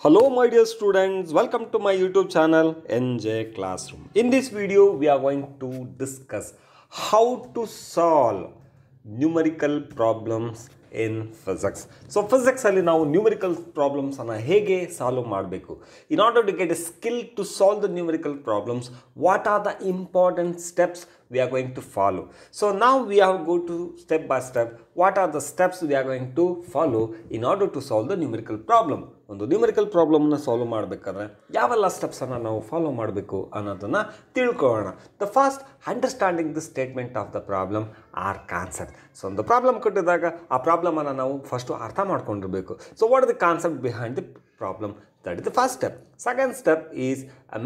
Hello my dear students, welcome to my YouTube channel NJ Classroom. In this video we are going to discuss how to solve numerical problems in physics. So physics alli ನಾವು numerical problems ಅನ್ನು ಹೇಗೆ solve ಮಾಡಬೇಕು. In order to get a skill to solve the numerical problems, what are the important steps we are going to follow. So now we are going to step by step what are the steps we are going to follow in order to solve the numerical problem. ಒಂದು numerical ಪ್ರಾಬ್ಲಮ್ನ solve ಮಾಡಬೇಕಾದ್ರೆ ಯಾವೆಲ್ಲ ಸ್ಟೆಪ್ಸನ್ನು ನಾವು follow ಮಾಡಬೇಕು ಅನ್ನೋದನ್ನು ತಿಳ್ಕೊಳ್ಳೋಣ. The first understanding the statement of the problem or concept. So ಒಂದು ಪ್ರಾಬ್ಲಮ್ ಕೊಟ್ಟಿದಾಗ ಆ ಪ್ರಾಬ್ಲಮನ್ನು ನಾವು ಫಸ್ಟು ಅರ್ಥ ಮಾಡ್ಕೊಂಡಿರಬೇಕು. So what is the concept behind the problem? That is the first step. Second step is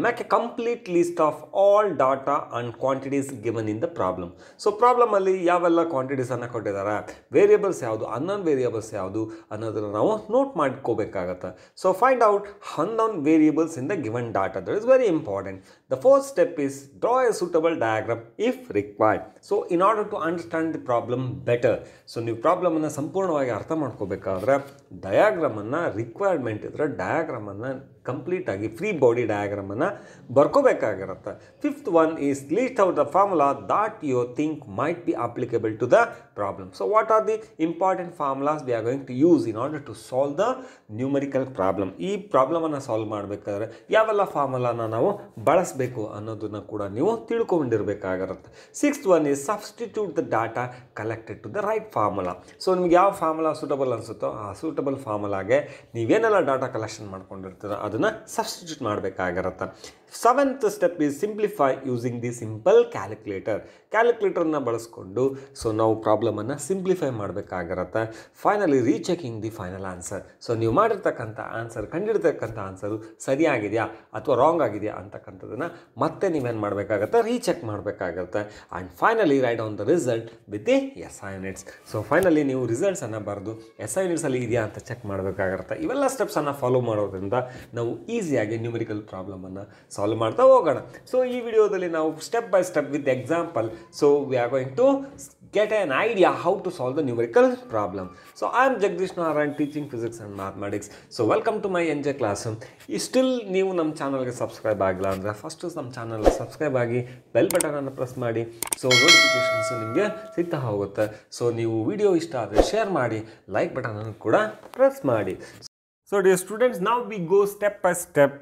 make a complete list of all data and quantities given in the problem. So problem ಅಲ್ಲಿ ಯಾವೆಲ್ಲ quantities ಅನ್ನು ಕೊಟ್ಟಿದ್ದಾರೆ, variables ಯಾವುದು, unknown variables ಯಾವುದು ಅನ್ನೋದನ್ನು ನಾವು note ಮಾಡ್ಕೋಬೇಕಾಗತ್ತೆ. So find out unknown variables in the given data. That is very important. The fourth step is draw a suitable diagram if required. So in order to understand the problem better, so ನೀವು ಪ್ರಾಬ್ಲಮನ್ನು ಸಂಪೂರ್ಣವಾಗಿ ಅರ್ಥ ಮಾಡ್ಕೋಬೇಕಾದ್ರೆ ಡಯಾಗ್ರಾಮನ್ನು requirement ಇದ್ರೆ ಡಯಾಗ್ರಾಮನ್ನು complete ಆಗಿ free body diagram ಅನ್ನು ಬರ್ಕೋಬೇಕಾಗಿರುತ್ತೆ. Fifth one is list out the formula that you think might be applicable to the problem. So what are the important formulas we are going to use in order to solve the numerical problem. ಈ ಪ್ರಾಬ್ಲಮನ್ನು solve ಮಾಡಬೇಕಾದ್ರೆ ಯಾವೆಲ್ಲ ಫಾರ್ಮುಲಾನ ನಾವು ಬಳಸಬೇಕು ಅನ್ನೋದನ್ನು ಕೂಡ ನೀವು ತಿಳ್ಕೊಂಡಿರಬೇಕಾಗಿರುತ್ತೆ. Sixth one is substitute the data collected to the right formula. So ನಿಮ್ಗೆ ಯಾವ ಫಾರ್ಮುಲಾ ಸೂಟಬಲ್ ಅನಿಸುತ್ತೋ ಆ ಸೂಟಬಲ್ ಫಾರ್ಮುಲಾಗೆ ನೀವೇನೆಲ್ಲ ಡಾಟಾ ಕಲೆಕ್ಷನ್ ಮಾಡ್ಕೊಂಡಿರ್ತೀರೋ ಅದನ್ನು ಸಬ್ಸ್ಟಿಟ್ಯೂಟ್ ಮಾಡಬೇಕಾಗಿರುತ್ತೆ. Seventh step is simplify using the simple calculator. ಕ್ಯಾಲ್ಕುಲೇಟರ್ನ ಬಳಸ್ಕೊಂಡು ಸೊ ನಾವು ಪ್ರಾಬ್ಲಮನ್ನು ಸಿಂಪ್ಲಿಫೈ ಮಾಡಬೇಕಾಗಿರುತ್ತೆ. Finally rechecking the final answer. So ನೀವು ಮಾಡಿರ್ತಕ್ಕಂಥ ಆನ್ಸರ್, ಕಂಡಿರ್ತಕ್ಕಂಥ ಆನ್ಸರು ಸರಿಯಾಗಿದೆಯಾ ಅಥವಾ ರಾಂಗ್ ಆಗಿದೆಯಾ ಅಂತಕ್ಕಂಥದ್ದನ್ನು ಮತ್ತೆ ನೀವೇನು ಮಾಡಬೇಕಾಗತ್ತೆ, ರೀಚೆಕ್ ಮಾಡಬೇಕಾಗತ್ತೆ. And finally write down the result with the SI units. So finally ನೀವು ರಿಸಲ್ಟ್ಸನ್ನು ಬರೆದು SI ಯೂನಿಟ್ಸಲ್ಲಿ ಇದೆಯಾ ಅಂತ ಚೆಕ್ ಮಾಡಬೇಕಾಗಿರುತ್ತೆ. ಇವೆಲ್ಲ ಸ್ಟೆಪ್ಸನ್ನು ಫಾಲೋ ಮಾಡೋದ್ರಿಂದ ನಾವು ಈಸಿಯಾಗಿ ನ್ಯೂಮರಿಕಲ್ ಪ್ರಾಬ್ಲಮನ್ನು ಸಾಲ್ವ್ ಮಾಡ್ತಾ ಹೋಗೋಣ. ಸೊ ಈ ವಿಡಿಯೋದಲ್ಲಿ ನಾವು step by step with example, so we are going to get an idea how to solve the numerical problem. So I am Jagdish Narayan, teaching physics and mathematics. So welcome to my NJ classroom. Still ನೀವು ನಮ್ಮ ಚಾನಲ್ಗೆ subscribe ಆಗಿಲ್ಲ ಅಂದರೆ first ನಮ್ಮ ಚಾನಲ್ಗೆ subscribe ಆಗಿ bell ಬಟನನ್ನು press ಮಾಡಿ. So notifications ನಿಮಗೆ ಸಿಗ್ತಾ ಹೋಗುತ್ತೆ. ಸೊ ನೀವು ವಿಡಿಯೋ ಇಷ್ಟ ಆದರೆ ಶೇರ್ ಮಾಡಿ, ಲೈಕ್ ಬಟನನ್ನು ಕೂಡ ಪ್ರೆಸ್ ಮಾಡಿ. So dear students, now we go step by step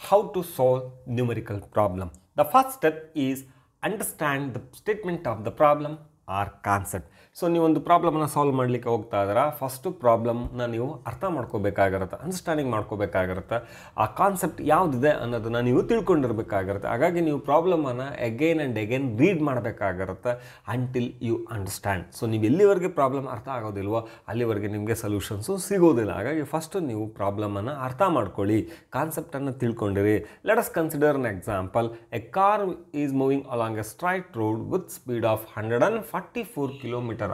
how to solve numerical problem. The first step is understand the statement of the problem or concept. So ನೀವೊಂದು ಪ್ರಾಬ್ಲಮನ್ನು solve ಮಾಡಲಿಕ್ಕೆ ಹೋಗ್ತಾ ಇದ್ದೀರಾ, first ಪ್ರಾಬ್ಲಮ್ನ ನೀವು ಅರ್ಥ ಮಾಡ್ಕೋಬೇಕಾಗಿರುತ್ತೆ, understanding ಮಾಡ್ಕೋಬೇಕಾಗಿರುತ್ತೆ. ಆ concept ಯಾವುದಿದೆ ಅನ್ನೋದನ್ನು ನೀವು ತಿಳ್ಕೊಂಡಿರ್ಬೇಕಾಗಿರುತ್ತೆ. ಹಾಗಾಗಿ ನೀವು ಪ್ರಾಬ್ಲಮನ್ನು ಅಗೈನ್ ಆ್ಯಂಡ್ ಅಗೈನ್ ರೀಡ್ ಮಾಡಬೇಕಾಗಿರುತ್ತೆ ಅಂಟಿಲ್ ಯು ಅಂಡರ್ಸ್ಟ್ಯಾಂಡ್. ಸೊ ನೀವು ಎಲ್ಲಿವರೆಗೆ ಪ್ರಾಬ್ಲಮ್ ಅರ್ಥ ಆಗೋದಿಲ್ವೋ ಅಲ್ಲಿವರೆಗೆ ನಿಮಗೆ ಸೊಲ್ಯೂಷನ್ಸು ಸಿಗೋದಿಲ್ಲ. ಹಾಗಾಗಿ ಫಸ್ಟು ನೀವು ಪ್ರಾಬ್ಲಮನ್ನು ಅರ್ಥ ಮಾಡ್ಕೊಳ್ಳಿ, ಕಾನ್ಸೆಪ್ಟನ್ನು ತಿಳ್ಕೊಂಡಿರಿ. Let us consider an example. A car is moving along a straight road with speed of 144 km/h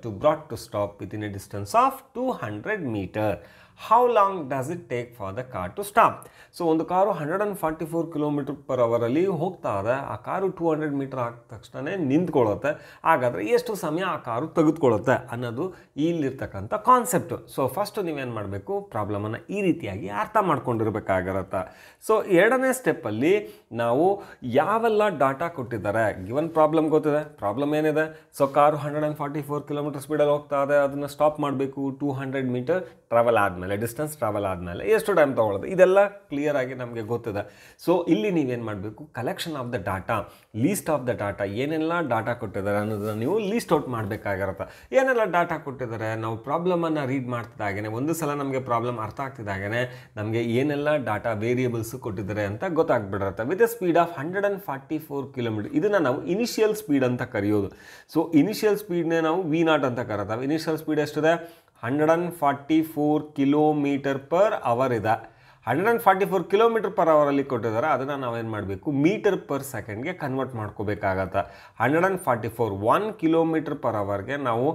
to brought to stop within a distance of 200 meters. How long does it take for the car to stop? So ಒಂದು car 144 km/h ಅಲ್ಲಿ ಹೋಗ್ತಾ ಇದೆ. ಆ car 200 metre ಆದ ತಕ್ಷಣ ನಿಂತ್ಕೊಳ್ಳುತ್ತೆ. ಹಾಗಾದರೆ ಎಷ್ಟು ಸಮಯ ಆ ಕಾರು ತೆಗೆದುಕೊಳ್ಳುತ್ತೆ ಅನ್ನೋದು ಇಲ್ಲಿರ್ತಕ್ಕಂಥ ಕಾನ್ಸೆಪ್ಟು. ಸೊ ಫಸ್ಟು ನೀವೇನು ಮಾಡಬೇಕು, ಪ್ರಾಬ್ಲಮನ್ನು ಈ ರೀತಿಯಾಗಿ ಅರ್ಥ ಮಾಡ್ಕೊಂಡಿರ್ಬೇಕಾಗಿರುತ್ತೆ. ಸೊ ಎರಡನೇ ಸ್ಟೆಪ್ಪಲ್ಲಿ ನಾವು ಯಾವೆಲ್ಲ ಡಾಟಾ ಕೊಟ್ಟಿದ್ದಾರೆ, ಗಿವನ್ ಪ್ರಾಬ್ಲಮ್ ಗೊತ್ತಿದೆ, ಪ್ರಾಬ್ಲಮ್ ಏನಿದೆ. ಸೊ ಕಾರು 144 km ಸ್ಪೀಡಲ್ಲಿ ಹೋಗ್ತಾ ಇದೆ, ಅದನ್ನು ಸ್ಟಾಪ್ ಮಾಡಬೇಕು 200 ಮೀಟರ್ ಟ್ರಾವೆಲ್ ಆದಮೇಲೆ, ಡಿಸ್ಟೆನ್ಸ್ ಟ್ರಾವೆಲ್ ಆದಮೇಲೆ ಎಷ್ಟು ಟೈಮ್ ತೊಗೊಳ್ಳೋದು, ಇದೆಲ್ಲ ಕ್ಲಿಯರ್ ಆಗಿ ನಮಗೆ ಗೊತ್ತಿದೆ. ಸೊ ಇಲ್ಲಿ ನೀವೇನು ಮಾಡಬೇಕು, collection of the data, list of the data, ಏನೆಲ್ಲ ಡಾಟಾ ಕೊಟ್ಟಿದ್ದಾರೆ ಅನ್ನೋದನ್ನು ನೀವು ಲೀಸ್ಟ್ ಔಟ್ ಮಾಡಬೇಕಾಗಿರುತ್ತೆ. ಏನೆಲ್ಲ ಡಾಟಾ ಕೊಟ್ಟಿದ್ದಾರೆ, ನಾವು ಪ್ರಾಬ್ಲಮನ್ನು ರೀಡ್ ಮಾಡ್ತಿದ್ದಾಗೇ ಒಂದು ಸಲ ನಮಗೆ ಪ್ರಾಬ್ಲಮ್ ಅರ್ಥ ಆಗ್ತಿದ್ದಾಗೇ ನಮಗೆ ಏನೆಲ್ಲ ಡಾಟಾ ವೇರಿಯೇಬಲ್ಸ್ ಕೊಟ್ಟಿದ್ದಾರೆ ಅಂತ ಗೊತ್ತಾಗ್ಬಿಡುತ್ತೆ. With A speed of 144 km, ಇದನ್ನು ನಾವು ಇನಿಷಿಯಲ್ ಸ್ಪೀಡ್ ಅಂತ ಕರೆಯೋದು. ಸೊ ಇನಿಷಿಯಲ್ ಸ್ಪೀಡ್ನೇ ನಾವು V0 ಅಂತ ಕರೀತೀವಿ. ಇನಿಷಿಯಲ್ ಸ್ಪೀಡ್ ಎಷ್ಟಿದೆ, 144 km/h ಇದೆ. 144 km/h ಅಲ್ಲಿ ಕೊಟ್ಟಿದ್ದಾರೆ, ಅದನ್ನು ನಾವೇನು ಮಾಡಬೇಕು, ಮೀಟರ್ ಪರ್ ಸೆಕೆಂಡ್ಗೆ ಕನ್ವರ್ಟ್ ಮಾಡ್ಕೋಬೇಕಾಗತ್ತೆ. 144 1 km/hಗೆ ನಾವು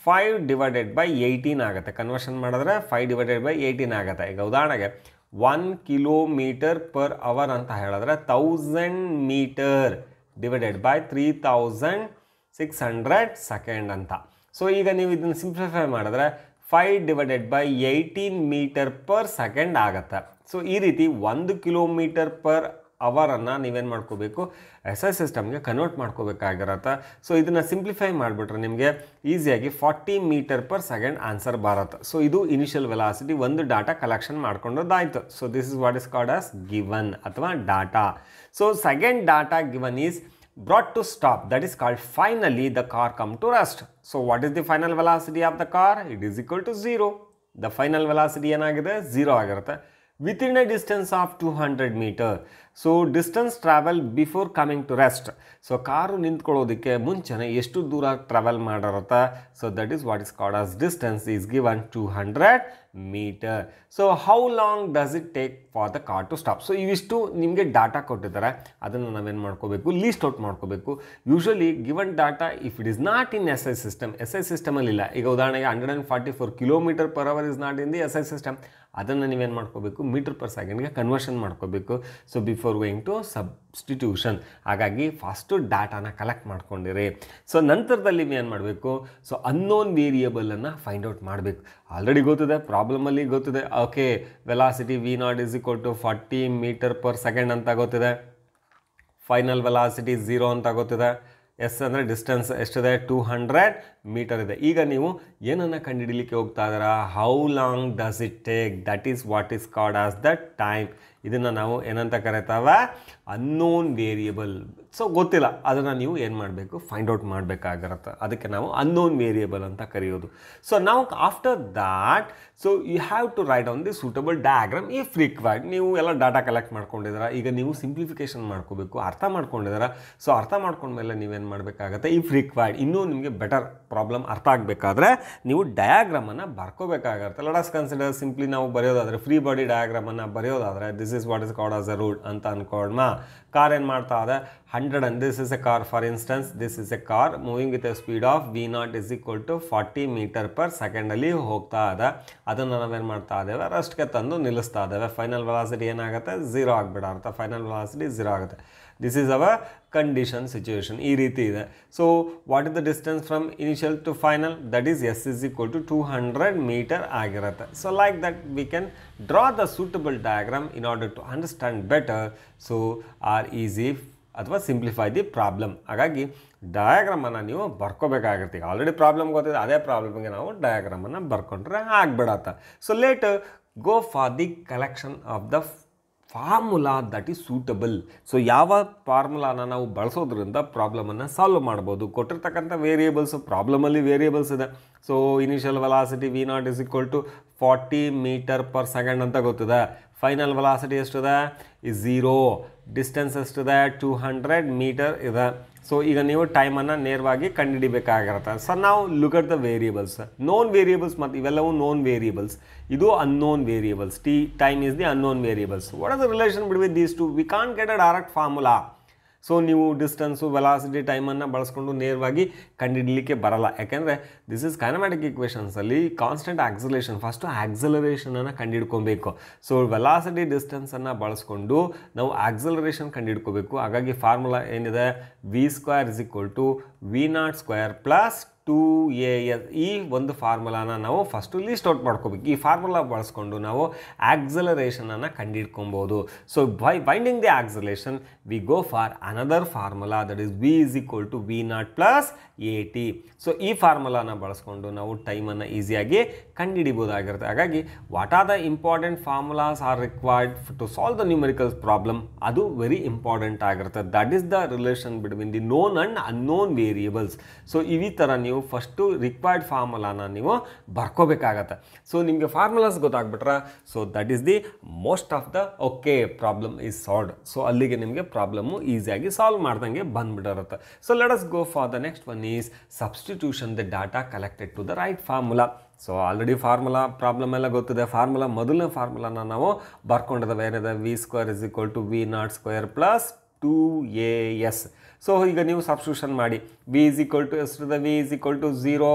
5/18 ಆಗುತ್ತೆ. ಕನ್ವರ್ಷನ್ ಮಾಡಿದ್ರೆ 5/18 ಆಗುತ್ತೆ. ಈಗ ಉದಾಹರಣೆಗೆ 1 km/h ಅಂತ ಹೇಳಿದ್ರೆ 1000 ಮೀಟರ್ ಡಿವೈಡೆಡ್ ಬೈ 3600 ಸೆಕೆಂಡ್ ಅಂತ. ಸೊ ಈಗ ನೀವು ಇದನ್ನು ಸಿಂಪ್ಲಿಫೈ ಮಾಡಿದ್ರೆ 5 divided by 18 metre per second ಆಗುತ್ತೆ. ಸೊ ಈ ರೀತಿ 1 ಕಿಲೋಮೀಟರ್ ಪರ್ ಅವರನ್ನು ನೀವೇನು ಮಾಡ್ಕೋಬೇಕು, SI ಸಿಸ್ಟಮ್ಗೆ ಕನ್ವರ್ಟ್ ಮಾಡ್ಕೋಬೇಕಾಗಿರತ್ತೆ. ಸೊ ಇದನ್ನು ಸಿಂಪ್ಲಿಫೈ ಮಾಡಿಬಿಟ್ರೆ ನಿಮಗೆ ಈಸಿಯಾಗಿ 40 ಮೀಟರ್ ಪರ್ ಸೆಕೆಂಡ್ ಆನ್ಸರ್ ಬರುತ್ತೆ. ಸೊ ಇದು ಇನಿಷಿಯಲ್ ವೆಲಾಸಿಟಿ, ಒಂದು ಡಾಟಾ ಕಲೆಕ್ಷನ್ ಮಾಡ್ಕೊಂಡದ್ದಾಯಿತು. So this is what is called as given ಅಥವಾ data. So second data given is brought to stop, that is called finally the car come to rest. So what is the final velocity of the car? It is equal to 0. The final velocity ಏನಾಗಿದೆ 0 ಆಗಿರುತ್ತೆ. Within a distance of 200 meter. So distance travel before coming to rest. So car ನಿಂತ್ಕೊಳ್ಳೋದಕ್ಕೆ ಮುಂಚೆನೆ ಎಷ್ಟು ದೂರ travel ಮಾಡಿರುತ್ತೆ. So that is what is called as distance is given 200 meter. So how long does it take for the car to stop? So ಇವಿಷ್ಟು ನಿಮಗೆ data ಕೊಟ್ಟಿದ್ದಾರೆ, ಅದನ್ನು ನಾವೇನು ಮಾಡ್ಕೋಬೇಕು, ಲೀಸ್ಟ್ ಔಟ್ ಮಾಡ್ಕೋಬೇಕು. Usually given data if it is not in SI system, SI ಸಿಸ್ಟಮಲ್ಲಿ ಇಲ್ಲ. ಈಗ ಉದಾಹರಣೆಗೆ 144 kilometre per hour is not in the SI system. ಅದನ್ನು ನೀವೇನು ಮಾಡ್ಕೋಬೇಕು, ಮೀಟರ್ ಪರ್ ಸೆಕೆಂಡ್ಗೆ ಕನ್ವರ್ಷನ್ ಮಾಡ್ಕೋಬೇಕು. So before going to substitution. ಹಾಗಾಗಿ ಫಸ್ಟು ಡಾಟಾನ ಕಲೆಕ್ಟ್ ಮಾಡ್ಕೊಂಡಿರಿ. ಸೊ ನಂತರದಲ್ಲಿ ಏನು ಮಾಡಬೇಕು, ಸೊ ಅನ್ನೋನ್ ವೇರಿಯಬಲನ್ನು ಫೈಂಡ್ ಔಟ್ ಮಾಡಬೇಕು. ಆಲ್ರೆಡಿ ಗೊತ್ತಿದೆ, ಪ್ರಾಬ್ಲಮಲ್ಲಿ ಗೊತ್ತಿದೆ. Okay, velocity V0 is equal to 40 metre per second ಅಂತ ಗೊತ್ತಿದೆ. ಫೈನಲ್ ವೆಲಾಸಿಟಿ 0 ಅಂತ ಗೊತ್ತಿದೆ. ಎಸ್ ಅಂದರೆ ಡಿಸ್ಟೆನ್ಸ್ ಎಷ್ಟಿದೆ, 200 ಮೀಟರ್ ಇದೆ. ಈಗ ನೀವು ಏನನ್ನು ಕಂಡುಹಿಡಲಿಕ್ಕೆ ಹೋಗ್ತಾ ಇದ್ದೀರಾ, how long does it take, that is what is called as the time. ಇದನ್ನು ನಾವು ಏನಂತ ಕರೀತಾವೆ, ಅನ್ನೋನ್ ವೇರಿಯಬಲ್. ಸೊ ಗೊತ್ತಿಲ್ಲ, ಅದನ್ನು ನೀವು ಏನು ಮಾಡಬೇಕು, ಫೈಂಡ್ ಔಟ್ ಮಾಡಬೇಕಾಗಿರುತ್ತೆ. ಅದಕ್ಕೆ ನಾವು ಅನ್ನೋನ್ ವೇರಿಯಬಲ್ ಅಂತ ಕರೆಯೋದು. ಸೊ ನಾವು after that, so you have to write on the suitable diagram if required. ನೀವು ಎಲ್ಲ ಡಾಟಾ ಕಲೆಕ್ಟ್ ಮಾಡ್ಕೊಂಡಿದ್ದೀರಾ, ಈಗ ನೀವು ಸಿಂಪ್ಲಿಫಿಕೇಶನ್ ಮಾಡ್ಕೋಬೇಕು, ಅರ್ಥ ಮಾಡ್ಕೊಂಡಿದ್ದೀರಾ. ಸೊ ಅರ್ಥ ಮಾಡ್ಕೊಂಡ್ಮೇಲೆ ನೀವೇನು ಮಾಡಬೇಕಾಗತ್ತೆ, ಇಫ್ ರಿಕ್ವೈರ್ಡ್, ಇನ್ನೂ ನಿಮಗೆ ಬೆಟರ್ ಪ್ರಾಬ್ಲಮ್ ಅರ್ಥ ಆಗಬೇಕಾದ್ರೆ ನೀವು ಡಯಾಗ್ರಾಮನ್ನು ಬರ್ಕೋಬೇಕಾಗತ್ತೆ. ಲೆಟ್ ಅಸ್ ಕನ್ಸಿಡರ್ ಸಿಂಪ್ಲಿ ನಾವು ಬರೆಯೋದಾದರೆ, ಫ್ರೀ ಬಾಡಿ ಡಯಾಗ್ರಾಮನ್ನು ಬರೆಯೋದಾದರೆ, this is what is called as a route ಅಂತ ಅನ್ಕೊಂಡ್ಮ. ಕಾರ್ ಏನು ಮಾಡ್ತಾ ಇದೆ, 100 and this is a car, for instance this is a car moving with a speed of V0 is equal to 40 meter per second ಅಲ್ಲಿ ಹೋಗ್ತಾ ಇದೆ. ಅದನ್ನು ನಾವೇನು ಮಾಡ್ತಾ ಇದ್ದೇವೆ, ರೆಸ್ಟ್ಗೆ ತಂದು ನಿಲ್ಲಿಸ್ತಾ ಇದ್ದೇವೆ. ಫೈನಲ್ ವೆಲಾಸಿಟಿ ಏನಾಗುತ್ತೆ, 0 ಆಗಿಬಿಡುತ್ತೆ. ಫೈನಲ್ ವೆಲಾಸಿಟಿ 0 ಆಗುತ್ತೆ. This is our condition situation. ಈ ರೀತಿ ಇದೆ. So what is the distance from initial to final, that is S is equal to 200 metre ಆಗಿರುತ್ತೆ. So like that we can draw the suitable diagram in order to understand better. So or easy ಅಥವಾ simplify the problem. ಹಾಗಾಗಿ ಡಯಾಗ್ರಾಮನ್ನು ನೀವು ಬರ್ಕೋಬೇಕಾಗಿರ್ತೀವಿ. Already problem ಗೊತ್ತಿದೆ, ಅದೇ ಪ್ರಾಬ್ಲಮ್ಗೆ ನಾವು ಡಯಾಗ್ರಾಮನ್ನು ಬರ್ಕೊಂಡ್ರೆ ಆಗಿಬಿಡತ್ತೆ. So let go for the collection of the formula that is suitable. So ಯಾವ ಫಾರ್ಮುಲಾನ ನಾವು ಬಳಸೋದ್ರಿಂದ ಪ್ರಾಬ್ಲಮನ್ನು ಸಾಲ್ವ್ ಮಾಡ್ಬೋದು. ಕೊಟ್ಟಿರ್ತಕ್ಕಂಥ ವೇರಿಯೇಬಲ್ಸು, ಪ್ರಾಬ್ಲಮಲ್ಲಿ ವೇರಿಯೇಬಲ್ಸ್ ಇದೆ. So initial velocity V0 is equal to 40 metre per second ಅಂತ ಗೊತ್ತಿದೆ. ಫೈನಲ್ ವೆಲಾಸಿಟಿ ಎಷ್ಟಿದೆ, is 0. ಡಿಸ್ಟೆನ್ಸ್ ಎಷ್ಟಿದೆ, 200 ಮೀಟರ್ ಇದೆ. ಸೊ ಈಗ ನೀವು ಟೈಮನ್ನು ನೇರವಾಗಿ ಕಂಡುಹಿಡಿಬೇಕಾಗಿರುತ್ತೆ. ಸೊ ನಾವು look at the variables, known variables, ಮತ್ತು ಇವೆಲ್ಲವೂ ನೋನ್ ವೇರಿಯೇಬಲ್ಸ್, ಇದು unknown variables. Time is the unknown variables. What are the relation between these two? We can't get a direct formula. So ನೀವು ಡಿಸ್ಟೆನ್ಸು, ವೆಲಾಸಿಟಿ, ಟೈಮನ್ನು ಬಳಸ್ಕೊಂಡು ನೇರವಾಗಿ ಕಂಡುಹಿಡಲಿಕ್ಕೆ ಬರಲ್ಲ. ಯಾಕೆಂದರೆ ದಿಸ್ ಇಸ್ ಕೈನಮ್ಯಾಟಿಕ್ ಈಕ್ವೇಷನ್ಸಲ್ಲಿ ಕಾನ್ಸ್ಟೆಂಟ್ ಆಕ್ಸಲರೇಷನ್, ಫಸ್ಟು ಆಕ್ಸಲರೇಷನನ್ನು ಕಂಡುಹಿಡ್ಕೊಬೇಕು. ಸೊ ವೆಲಾಸಿಟಿ, ಡಿಸ್ಟೆನ್ಸನ್ನು ಬಳಸ್ಕೊಂಡು ನಾವು ಆಕ್ಸಲರೇಷನ್ ಕಂಡುಹಿಡ್ಕೋಬೇಕು. ಹಾಗಾಗಿ ಫಾರ್ಮುಲಾ ಏನಿದೆ, V² is equal to V0² plus 2AS. ಈ ಒಂದು ಫಾರ್ಮುಲಾನ ನಾವು ಫಸ್ಟು ಲಿಸ್ಟ್ ಔಟ್ ಮಾಡ್ಕೋಬೇಕು. ಈ ಫಾರ್ಮುಲಾ ಬಳಸ್ಕೊಂಡು ನಾವು ಆಕ್ಸಲರೇಷನನ್ನು ಕಂಡುಹಿಡ್ಕೊಬೋದು. So by finding the acceleration we go for another formula, that is V is equal to V0 plus AT. So ಈ ಫಾರ್ಮುಲಾನ ಬಳಸ್ಕೊಂಡು ನಾವು ಟೈಮನ್ನು ಈಸಿಯಾಗಿ ಕಂಡುಹಿಡಿಬೋದಾಗಿರುತ್ತೆ. ಹಾಗಾಗಿ what are the important formulas are required to solve the numericals problem, ಅದು very important ಆಗಿರುತ್ತೆ. That is the relation between the known and unknown variables. So ಈ ಥರ ನೀವು ಫಸ್ಟು ರಿಕ್ವೈರ್ಡ್ ಫಾರ್ಮುಲಾನ ನೀವು ಬರ್ಕೋಬೇಕಾಗತ್ತೆ. ಸೊ ನಿಮಗೆ ಫಾರ್ಮುಲಾಸ್ ಗೊತ್ತಾಗ್ಬಿಟ್ರೆ, so that is the most of the okay problem is solved. So ಅಲ್ಲಿಗೆ ನಿಮಗೆ ಪ್ರಾಬ್ಲಮ್ಮು ಈಸಿಯಾಗಿ ಸಾಲ್ವ್ ಮಾಡ್ದಂಗೆ ಬಂದ್ಬಿಟ್ಟಿರುತ್ತೆ. So let us go for the next one is substitution the data collected to the right formula. So already formula problem ಎಲ್ಲ ಗೊತ್ತಿದೆ. Formula, ಮೊದಲನೇ ಫಾರ್ಮುಲಾನ ನಾವು ಬರ್ಕೊಂಡಿದ್ದೇವೆ. ಏನಿದೆ, V² is equal to V0² plus 2AS. So ಈಗ ನೀವು ಸಬ್ಸ್ಟಿಟ್ಯೂಷನ್ ಮಾಡಿ. V is equal to ಎಷ್ಟಿದೆ, V is equal to 0.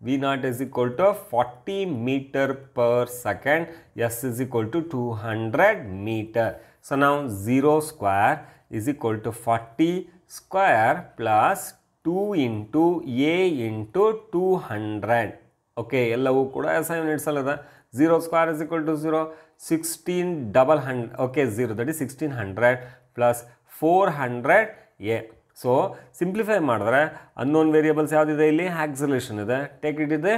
V0 is equal to 40 metre per second. S is equal to 200 metre. So ನಾವು 0² is equal to 40² plus 2 into A into 200. Okay ಎಲ್ಲವೂ ಕೂಡ SI ಯೂನಿಟ್ಸಲ್ಲಿದೆ. 0 square is equal to 0, 1600 okay 0 that is 1600 plus 400A. So simplify ಮಾಡಿದ್ರೆ unknown variables ಯಾವುದಿದೆ ಇಲ್ಲಿ, acceleration ಇದೆ. Take it ಇದೆ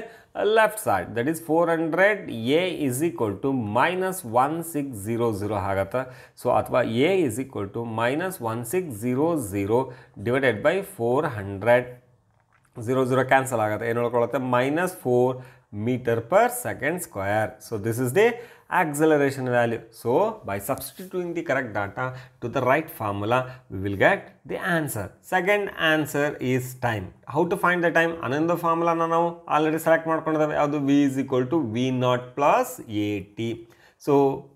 left side, that is 400A is equal to -1600 ಆಗುತ್ತೆ. So ಅಥವಾ A is equal to -1600 divided by 400. 0 cancel ಆಗುತ್ತೆ, ಏನು ಹೇಳ್ಕೊಳ್ಳುತ್ತೆ, -4 meter per second square. So this is the acceleration value. So by substituting the correct data to the right formula, we will get the answer. Second answer is time. How to find the time? Another formula ನಾವು already select ಮಾಡ್ಕೊಂಡಿದ್ದೇವೆ, ಯಾವುದು, V is equal to V0 plus AT. So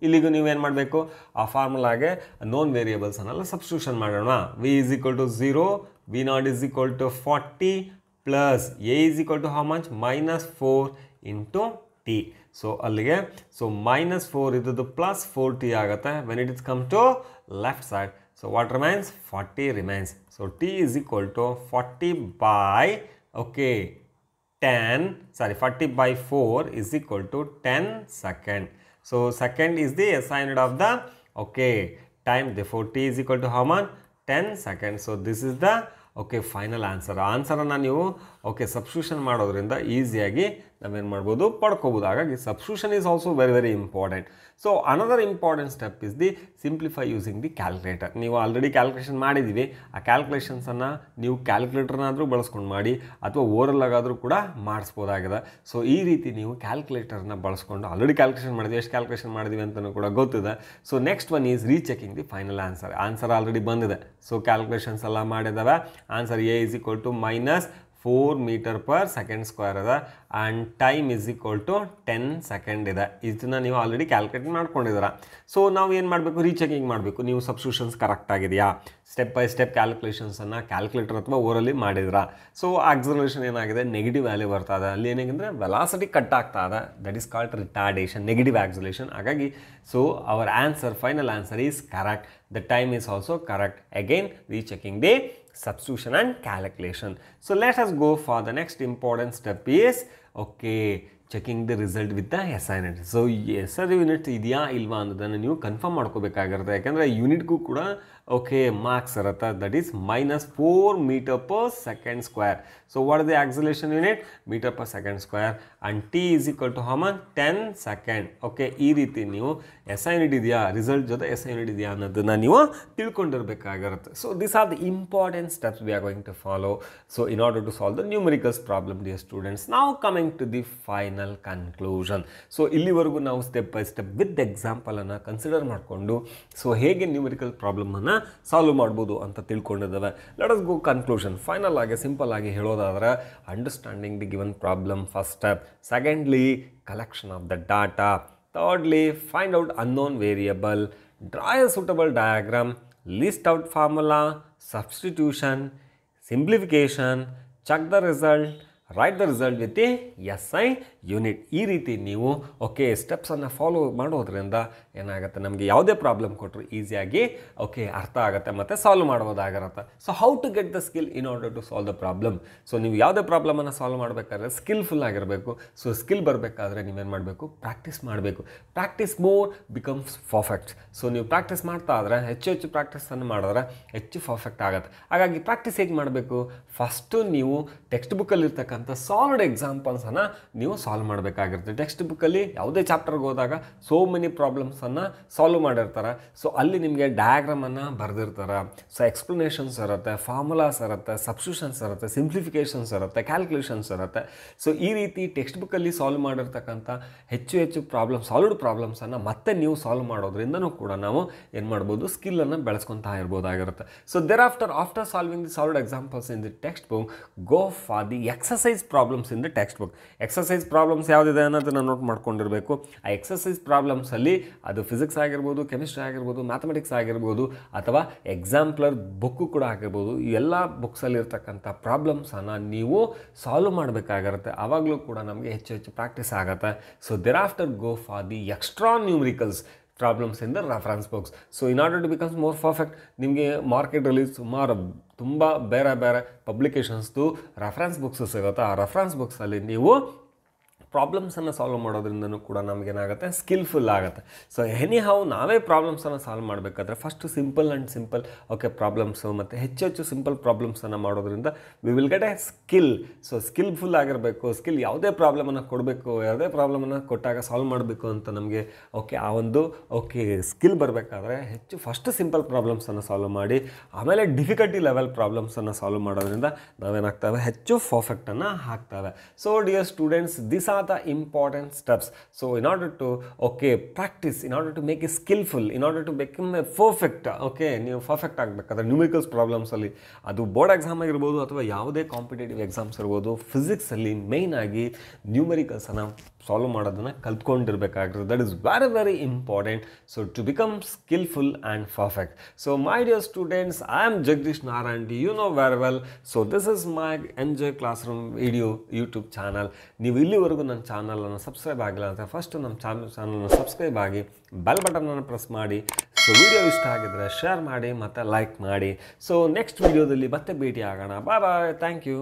ಇಲ್ಲಿಗೂ ನೀವೇನು ಮಾಡಬೇಕು, ಆ ಫಾರ್ಮುಲಾಗೆ known ವೇರಿಯೇಬಲ್ಸನ್ನೆಲ್ಲ substitution ಮಾಡೋಣ. V is equal to 0, V0 is equal to 40 plus A is equal to how much, -4 into T. So ಅಲ್ಲಿಗೆ ಸೊ -4 ಇದ್ದದ್ದು ಪ್ಲಸ್ 4T ಆಗುತ್ತೆ when it is come to left side. So what remains, 40 remains. So T is equal to 40 by 40 by 4 is equal to 10 second. So second is the SI unit of the time. Therefore T is equal to how much, 10 seconds. So this is the final answer. ಆನ್ಸರನ್ನು ನೀವು substitution ಮಾಡೋದ್ರಿಂದ ಈಸಿಯಾಗಿ ನಾವೇನು ಮಾಡ್ಬೋದು, ಪಡ್ಕೋಬೋದು. ಹಾಗಾಗಿ substitution is also very very important. So another important step is the simplify using the calculator. ನೀವು already calculation ಮಾಡಿದ್ದೀವಿ, ಆ ಕ್ಯಾಲ್ಕುಲೇಷನ್ಸನ್ನು ನೀವು ಕ್ಯಾಲ್ಕುಲೇಟರ್ನಾದರೂ ಬಳಸ್ಕೊಂಡು ಮಾಡಿ ಅಥವಾ ಓರಲ್ ಆಗಾದರೂ ಕೂಡ ಮಾಡಿಸ್ಬೋದಾಗಿದೆ. ಸೊ ಈ ರೀತಿ ನೀವು ಕ್ಯಾಲ್ಕುಲೇಟರ್ನ ಬಳಸ್ಕೊಂಡು ಆಲ್ರೆಡಿ ಕ್ಯಾಲ್ಕುಲೇಷನ್ ಮಾಡಿದ್ವಿ, ಎಷ್ಟು ಕ್ಯಾಲ್ಕುಲೇಷನ್ ಮಾಡಿದ್ವಿ ಅಂತಲೂ ಕೂಡ ಗೊತ್ತಿದೆ. So next one is rechecking the final answer. Answer already ಬಂದಿದೆ, ಸೊ ಕ್ಯಾಲ್ಕುಲೇಷನ್ಸ್ ಎಲ್ಲ ಮಾಡಿದ್ದಾವೆ. Answer A is equal to -4 meter per second square ಇದೆ and time is equal to 10 second ಇದೆ. ಇದನ್ನು ನೀವು ಆಲ್ರೆಡಿ ಕ್ಯಾಲ್ಕುಲೇಟ್ ಮಾಡ್ಕೊಂಡಿದ್ದೀರಾ. ಸೊ ನಾವು ಏನು ಮಾಡಬೇಕು, ರೀಚೆಕಿಂಗ್ ಮಾಡಬೇಕು, ನೀವು ಸಬ್ಸ್ಟಿಟ್ಯೂಷನ್ಸ್ ಕರೆಕ್ಟ್ ಆಗಿದೆಯಾ, ಸ್ಟೆಪ್ ಬೈ ಸ್ಟೆಪ್ ಕ್ಯಾಲ್ಕುಲೇಷನ್ಸನ್ನು ಕ್ಯಾಲ್ಕುಲೇಟರ್ ಅಥವಾ ಓರಲ್ಲಿ ಮಾಡಿದ್ರಾ. ಸೊ ಆಕ್ಸಲರೇಷನ್ ಏನಾಗಿದೆ, ನೆಗೆಟಿವ್ ವ್ಯಾಲ್ಯೂ ಬರ್ತಾ ಇದೆ. ಅಲ್ಲಿ ಏನಾಗಿದೆ, ವೆಲಾಸಿಟಿ ಕಟ್ ಆಗ್ತಾ ಇದೆ, that is called retardation, negative acceleration. ಹಾಗಾಗಿ so our answer, final answer is correct. The time is also correct. Again rechecking the substitution and calculation. So let us go for the next important step is checking the result with the SI unit. So SI unit ಇದೆಯಾ ಇಲ್ವಾ ಅನ್ನೋದನ್ನು ನೀವು confirm ಮಾಡ್ಕೋಬೇಕಾಗಿರುತ್ತೆ. ಯಾಕಂದರೆ ಯೂನಿಟ್ಗೂ ಕೂಡ marks ಇರುತ್ತೆ, that is -4 meter per second square. So what is the acceleration unit, meter per second square, and T is equal to how much, 10 second. ಈ ರೀತಿ ನೀವು SI unit ಇದೆಯಾ, ರಿಸಲ್ಟ್ ಜೊತೆ SI unit ಇದೆಯಾ ಅನ್ನೋದನ್ನು ನೀವು ತಿಳ್ಕೊಂಡಿರಬೇಕಾಗಿರುತ್ತೆ. So these are the important steps we are going to follow. So in order to solve the numericals problem, dear students. Now coming to the final conclusion. So ಇಲ್ಲಿವರೆಗೂ ನಾವು step by step with ಎಕ್ಸಾಂಪಲನ್ನು consider ಮಾಡಿಕೊಂಡು so ಹೇಗೆ numerical ಪ್ರಾಬ್ಲಮನ್ನು solve ಮಾಡ್ಬೋದು ಅಂತ ತಿಳ್ಕೊಂಡಿದ್ದೇವೆ. Let us go conclusion. Final ಆಗಿ ಸಿಂಪಲ್ ಆಗಿ ಹೇಳೋದಾದರೆ, understanding the given problem first step. Secondly, collection of the data. Thirdly, find out unknown variable, draw a suitable diagram, list out formula, substitution, simplification, check the result, write the result with the SI unit. ಈ ರೀತಿ ನೀವು ಸ್ಟೆಪ್ಸನ್ನು follow ಮಾಡೋದ್ರಿಂದ ಏನಾಗುತ್ತೆ, ನಮಗೆ ಯಾವುದೇ problem ಕೊಟ್ಟರು ಈಸಿಯಾಗಿ ಅರ್ಥ ಆಗುತ್ತೆ ಮತ್ತು ಸಾಲ್ವ್ ಮಾಡ್ಬೋದಾಗಿರುತ್ತೆ. So how to get the skill in order to solve the problem. So ನೀವು ಯಾವುದೇ ಪ್ರಾಬ್ಲಮನ್ನು ಸಾಲ್ವ್ ಮಾಡಬೇಕಾದ್ರೆ ಸ್ಕಿಲ್ಫುಲ್ ಆಗಿರಬೇಕು. ಸೊ ಸ್ಕಿಲ್ ಬರಬೇಕಾದ್ರೆ ನೀವೇನು ಮಾಡಬೇಕು, ಪ್ರಾಕ್ಟೀಸ್ ಮಾಡಬೇಕು. Practice more becomes perfect. So ನೀವು ಪ್ರಾಕ್ಟೀಸ್ ಮಾಡ್ತಾ ಆದರೆ, ಹೆಚ್ಚು ಹೆಚ್ಚು ಪ್ರಾಕ್ಟೀಸನ್ನು ಮಾಡಿದ್ರೆ ಹೆಚ್ಚು ಪರ್ಫೆಕ್ಟ್ ಆಗುತ್ತೆ. ಹಾಗಾಗಿ ಪ್ರಾಕ್ಟೀಸ್ ಹೇಗೆ ಮಾಡಬೇಕು, ಫಸ್ಟು ನೀವು ಟೆಕ್ಸ್ಟ್ ಬುಕ್ಕಲ್ಲಿರ್ತಕ್ಕಂಥ ಸಾಲ್ವ್ಡ್ ಎಕ್ಸಾಂಪಲ್ಸನ್ನು ನೀವು ಸಾಲ್ವ್ ಮಾಡಬೇಕಾಗಿರುತ್ತೆ. ಟೆಕ್ಸ್ಟ್ ಬುಕ್ಕಲ್ಲಿ ಯಾವುದೇ ಚಾಪ್ಟರ್ಗೆ ಹೋದಾಗ ಸೋ ಮೆನಿ ಪ್ರಾಬ್ಲಮ್ಸನ್ನು ಸಾಲ್ವ್ ಮಾಡಿರ್ತಾರೆ. ಸೊ ಅಲ್ಲಿ ನಿಮಗೆ ಡಯಾಗ್ರಾಮನ್ನು ಬರೆದಿರ್ತಾರೆ. ಸೊ ಎಕ್ಸ್ಪ್ಲನೇಷನ್ಸ್ ಇರುತ್ತೆ, ಫಾರ್ಮುಲಾಸ್ ಇರುತ್ತೆ, ಸಬ್ಸ್ಟಿಟ್ಯೂಷನ್ಸ್ ಇರುತ್ತೆ, ಸಿಂಪ್ಲಿಫಿಕೇಷನ್ಸ್ ಇರುತ್ತೆ, ಕ್ಯಾಲ್ಕುಲೇಷನ್ಸ್ ಇರುತ್ತೆ. ಸೊ ಈ ರೀತಿ ಟೆಕ್ಸ್ಟ್ ಬುಕ್ಕಲ್ಲಿ ಸಾಲ್ವ್ ಮಾಡಿರ್ತಕ್ಕಂಥ ಹೆಚ್ಚು ಸಾಲ್ವ್ಡ್ ಪ್ರಾಬ್ಲಮ್ಸನ್ನು ಮತ್ತೆ ನೀವು ಸಾಲ್ವ್ ಮಾಡೋದ್ರಿಂದನೂ ಕೂಡ ನಾವು ಏನು ಮಾಡ್ಬೋದು, ಸ್ಕಿಲ್ಲನ್ನು ಬೆಳೆಸ್ಕೊತಾ ಇರ್ಬೋದಾಗಿರುತ್ತೆ. So there after solving the solved examples in the textbook, go for the exercise problems in the textbook. Exercise problems ಯಾವುದಿದೆ ಅನ್ನೋದನ್ನು ನೋಟ್ ಮಾಡ್ಕೊಂಡಿರಬೇಕು. ಆ ಎಕ್ಸಸೈಸ್ ಪ್ರಾಬ್ಲಮ್ಸಲ್ಲಿ ಅದು ಫಿಸಿಕ್ಸ್ ಆಗಿರ್ಬೋದು, ಕೆಮಿಸ್ಟ್ರಿ ಆಗಿರ್ಬೋದು, ಮ್ಯಾಥಮೆಟಿಕ್ಸ್ ಆಗಿರ್ಬೋದು, ಅಥವಾ ಎಕ್ಸಾಂಪ್ಲರ್ ಬುಕ್ಕು ಕೂಡ ಆಗಿರ್ಬೋದು. ಈ ಎಲ್ಲ ಬುಕ್ಸಲ್ಲಿ ಇರ್ತಕ್ಕಂಥ ಪ್ರಾಬ್ಲಮ್ಸನ್ನು ನೀವು ಸಾಲ್ವ್ ಮಾಡಬೇಕಾಗಿರುತ್ತೆ. ಆವಾಗಲೂ ಕೂಡ ನಮಗೆ ಹೆಚ್ಚು ಪ್ರಾಕ್ಟೀಸ್ ಆಗುತ್ತೆ. So there after go for the extra numericals problems in the reference books. So in order to becomes more perfect, ನಿಮಗೆ ಮಾರ್ಕೆಟಲ್ಲಿ ತುಂಬ ಬೇರೆ ಪಬ್ಲಿಕೇಶನ್ಸ್ದು ರೆಫರೆನ್ಸ್ ಬುಕ್ಸ್ ಸಿಗುತ್ತೆ. ಆ ರೆಫರೆನ್ಸ್ ಬುಕ್ಸಲ್ಲಿ ನೀವು ಪ್ರಾಬ್ಲಮ್ಸನ್ನು ಸಾಲ್ವ್ ಮಾಡೋದ್ರಿಂದನೂ ಕೂಡ ನಮಗೇನಾಗುತ್ತೆ ಸ್ಕಿಲ್ಫುಲ್ ಆಗುತ್ತೆ. ಸೊ ಎನಿ ಹೌ ನಾವೇ ಪ್ರಾಬ್ಲಮ್ಸನ್ನು ಸಾಲ್ವ್ ಮಾಡಬೇಕಾದ್ರೆ first simple and simple problems ಮತ್ತು ಹೆಚ್ಚು ಸಿಂಪಲ್ ಪ್ರಾಬ್ಲಮ್ಸನ್ನು ಮಾಡೋದ್ರಿಂದ we will get A skill. So skilful ಆಗಿರಬೇಕು. ಸ್ಕಿಲ್ ಯಾವುದೇ ಪ್ರಾಬ್ಲಮನ್ನು ಕೊಡಬೇಕು, ಯಾವುದೇ ಪ್ರಾಬ್ಲಮನ್ನು ಕೊಟ್ಟಾಗ ಸಾಲ್ವ್ ಮಾಡಬೇಕು ಅಂತ ನಮಗೆ ಆ ಒಂದು ಸ್ಕಿಲ್ ಬರಬೇಕಾದ್ರೆ ಫಸ್ಟ್ ಸಿಂಪಲ್ ಪ್ರಾಬ್ಲಮ್ಸನ್ನು ಸಾಲ್ವ್ ಮಾಡಿ ಆಮೇಲೆ ಡಿಫಿಕಲ್ಟಿ ಲೆವೆಲ್ ಪ್ರಾಬ್ಲಮ್ಸನ್ನು ಸಾಲ್ವ್ ಮಾಡೋದ್ರಿಂದ ನಾವೇನಾಗ್ತವೆ ಹೆಚ್ಚು ಪರ್ಫೆಕ್ಟನ್ನು ಹಾಕ್ತವೆ. So dear students, these are the important steps. So in order to practice, in order to make it skillful, in order to become a perfect. ನೀವು perfect ಆಗಬೇಕಾದ್ರೆ numericals ಪ್ರಾಬ್ಲಮ್ಸಲ್ಲಿ, ಅದು ಬೋರ್ಡ್ ಎಕ್ಸಾಮ್ ಆಗಿರ್ಬೋದು ಅಥವಾ ಯಾವುದೇ ಕಾಂಪಿಟೇಟಿವ್ ಎಕ್ಸಾಮ್ಸ್ ಇರ್ಬೋದು, ಫಿಸಿಕ್ಸಲ್ಲಿ main ಆಗಿ ನ್ಯೂಮರಿಕಲ್ಸನ್ನು ಸಾಲ್ವ್ ಮಾಡೋದನ್ನು ಕಲ್ತ್ಕೊಂಡಿರಬೇಕಾಗಿರುತ್ತೆ. That is very very important. So to become skillful and perfect. So my dear students, I am Jagadish Narayan, you know very well. So this is my enjoy classroom video YouTube channel. ನೀವು ಇಲ್ಲಿವರೆಗೂ ನನ್ನ ಚಾನಲನ್ನು subscribe ಆಗಿಲ್ಲ ಅಂತ first ನಮ್ಮ ಚಾನಲನ್ನು subscribe ಆಗಿ bell ಬಟನನ್ನು press ಮಾಡಿ. ಸೊ ವಿಡಿಯೋ ಇಷ್ಟ ಆಗಿದ್ರೆ ಶೇರ್ ಮಾಡಿ ಮತ್ತು ಲೈಕ್ ಮಾಡಿ. ಸೊ ನೆಕ್ಸ್ಟ್ ವಿಡಿಯೋದಲ್ಲಿ ಮತ್ತೆ ಭೇಟಿ ಆಗೋಣ. Bye bye. Thank you.